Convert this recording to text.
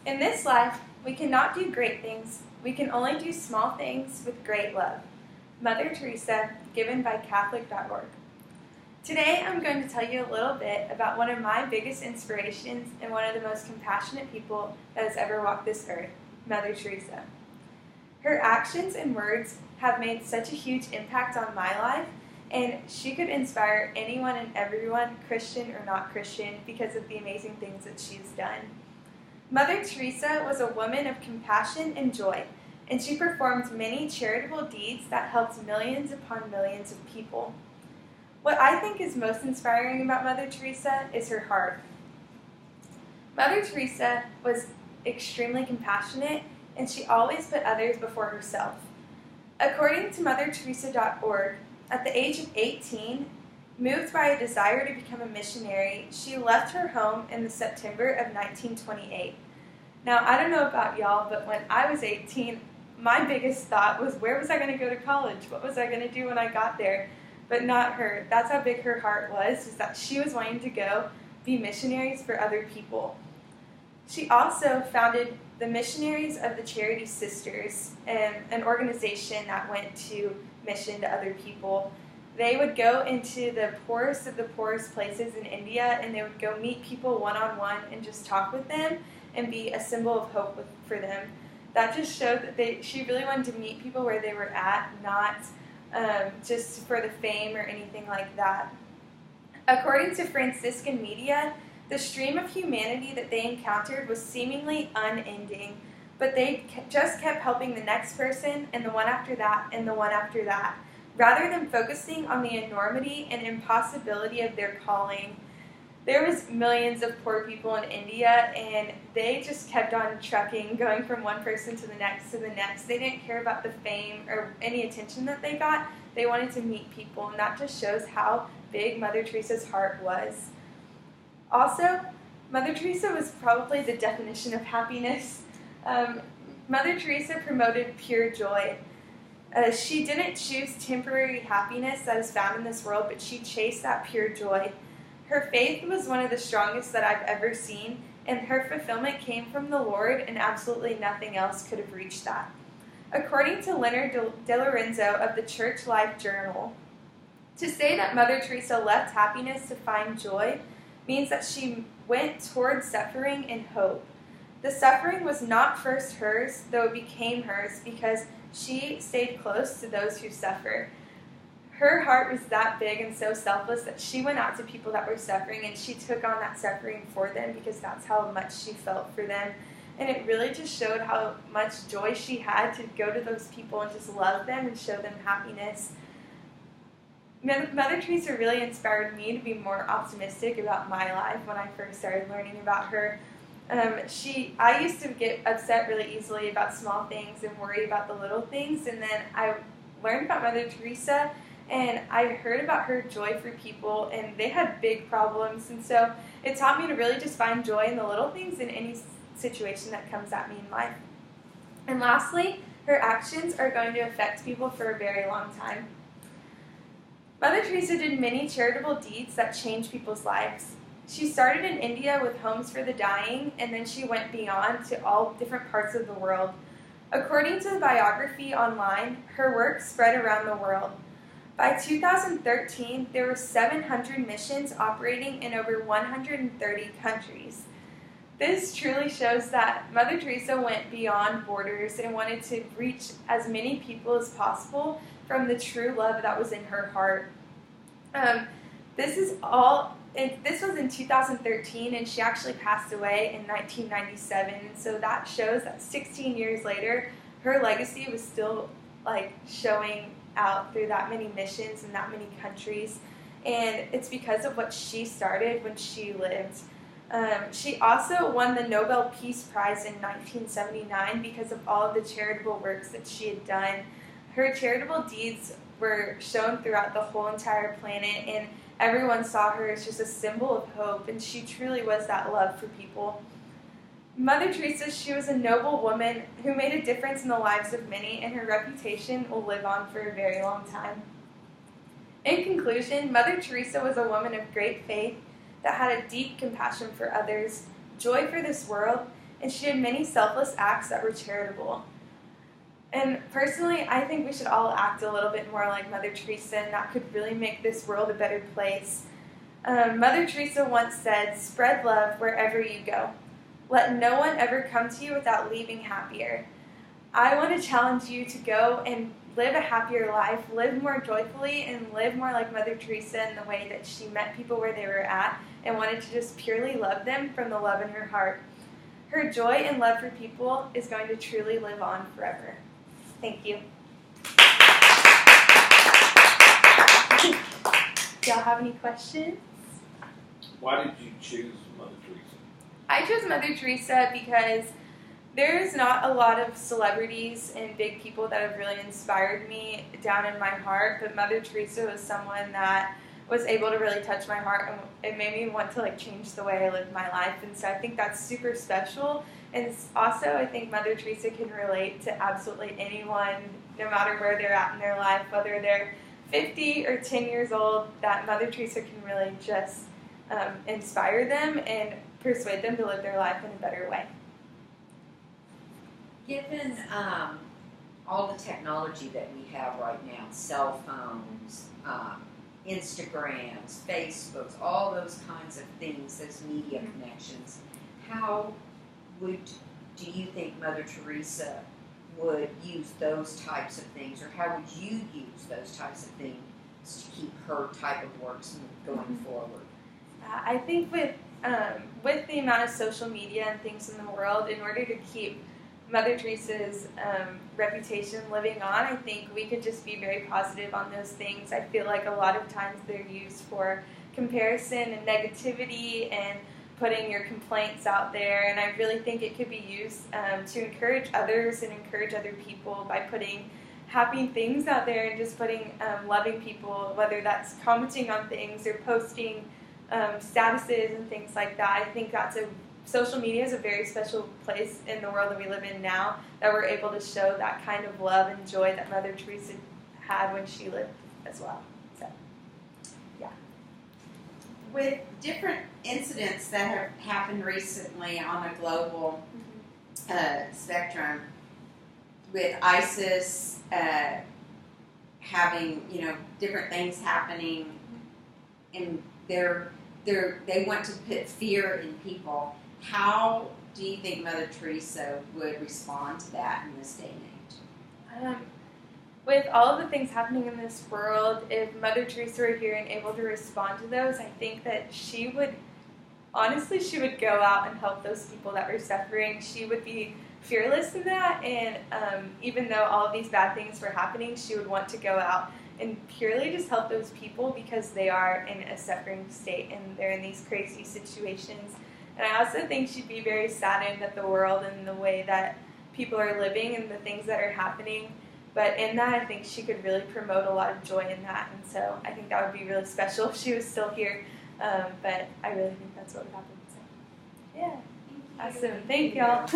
In this life, we cannot do great things. We can only do small things with great love. Mother Teresa, given by Catholic.org. Today, I'm going to tell you a little bit about one of my biggest inspirations and one of the most compassionate people that has ever walked this earth, Mother Teresa. Her actions and words have made such a huge impact on my life, and she could inspire anyone and everyone, Christian or not Christian, because of the amazing things that she's done. Mother Teresa was a woman of compassion and joy, and she performed many charitable deeds that helped millions upon millions of people. What I think is most inspiring about Mother Teresa is her heart. Mother Teresa was extremely compassionate, and she always put others before herself. According to MotherTeresa.org, at the age of 18, moved by a desire to become a missionary, she left her home in the September of 1928. Now, I don't know about y'all, but when I was 18, my biggest thought was, where was I going to go to college? What was I going to do when I got there? But not her. That's how big her heart was, is that she was wanting to go be missionaries for other people. She also founded the Missionaries of the Charity Sisters, an organization that went to mission to other people. They would go into the poorest of the poorest places in India, and they would go meet people one-on-one and just talk with them and be a symbol of hope for them. That just showed that she really wanted to meet people where they were at, not just for the fame or anything like that. According to Franciscan media, the stream of humanity that they encountered was seemingly unending, but they just kept helping the next person and the one after that and the one after that, rather than focusing on the enormity and impossibility of their calling. There was millions of poor people in India, and they just kept on trucking, going from one person to the next to the next. They didn't care about the fame or any attention that they got. They wanted to meet people, and that just shows how big Mother Teresa's heart was. Also, Mother Teresa was probably the definition of happiness. Mother Teresa promoted pure joy. She didn't choose temporary happiness that is found in this world, but she chased that pure joy. Her faith was one of the strongest that I've ever seen, and her fulfillment came from the Lord, and absolutely nothing else could have reached that. According to Leonard De Lorenzo of the Church Life Journal, to say that Mother Teresa left happiness to find joy means that she went toward suffering and hope. The suffering was not first hers, though it became hers because she stayed close to those who suffer. Her heart was that big and so selfless that she went out to people that were suffering, and she took on that suffering for them because that's how much she felt for them. And it really just showed how much joy she had to go to those people and just love them and show them happiness. Mother Teresa really inspired me to be more optimistic about my life when I first started learning about her. I used to get upset really easily about small things and worry about the little things, and then I learned about Mother Teresa, and I heard about her joy for people, and they had big problems, and so it taught me to really just find joy in the little things in any situation that comes at me in life. And lastly, her actions are going to affect people for a very long time. Mother Teresa did many charitable deeds that changed people's lives. She started in India with homes for the dying, and then she went beyond to all different parts of the world. According to the biography online, her work spread around the world. By 2013, there were 700 missions operating in over 130 countries. This truly shows that Mother Teresa went beyond borders and wanted to reach as many people as possible from the true love that was in her heart. This was in 2013, and she actually passed away in 1997. So that shows that 16 years later, her legacy was still showing out through that many missions and that many countries. And it's because of what she started when she lived. She also won the Nobel Peace Prize in 1979 because of all of the charitable works that she had done. Her charitable deeds were shown throughout the whole entire planet, and everyone saw her as just a symbol of hope, and she truly was that love for people. Mother Teresa, she was a noble woman who made a difference in the lives of many, and her reputation will live on for a very long time. In conclusion, Mother Teresa was a woman of great faith that had a deep compassion for others, joy for this world, and she did many selfless acts that were charitable. And personally, I think we should all act a little bit more like Mother Teresa, and that could really make this world a better place. Mother Teresa once said, "Spread love wherever you go. Let no one ever come to you without leaving happier." I want to challenge you to go and live a happier life, live more joyfully, and live more like Mother Teresa in the way that she met people where they were at and wanted to just purely love them from the love in her heart. Her joy and love for people is going to truly live on forever. Thank you. Do y'all have any questions? Why did you choose Mother Teresa? I chose Mother Teresa because there's not a lot of celebrities and big people that have really inspired me down in my heart, but Mother Teresa was someone that was able to really touch my heart, and it made me want to change the way I live my life. And so I think that's super special. And also, I think Mother Teresa can relate to absolutely anyone, no matter where they're at in their life, whether they're 50 or 10 years old, that Mother Teresa can really just inspire them and persuade them to live their life in a better way. Given all the technology that we have right now, cell phones, Instagrams, Facebooks, all those kinds of things, those media connections, how do you think Mother Teresa would use those types of things, or how would you use those types of things to keep her type of works going forward? I think with the amount of social media and things in the world, in order to keep Mother Teresa's reputation living on, I think we could just be very positive on those things. I feel like a lot of times they're used for comparison and negativity and putting your complaints out there, and I really think it could be used to encourage others and encourage other people by putting happy things out there and just putting loving people, whether that's commenting on things or posting statuses and things like that. I think social media is a very special place in the world that we live in now, that we're able to show that kind of love and joy that Mother Teresa had when she lived as well. So, yeah. With different incidents that have happened recently on a global spectrum, with ISIS having different things happening, and they want to put fear in people. How do you think Mother Teresa would respond to that in this day and age? With all of the things happening in this world, if Mother Teresa were here and able to respond to those, I think that she would go out and help those people that were suffering. She would be fearless in that, and even though all of these bad things were happening, she would want to go out and purely just help those people because they are in a suffering state and they're in these crazy situations. And I also think she'd be very saddened at the world and the way that people are living and the things that are happening. But in that, I think she could really promote a lot of joy in that. And so I think that would be really special if she was still here. But I really think that's what would happen. So, yeah. Awesome. Thank y'all.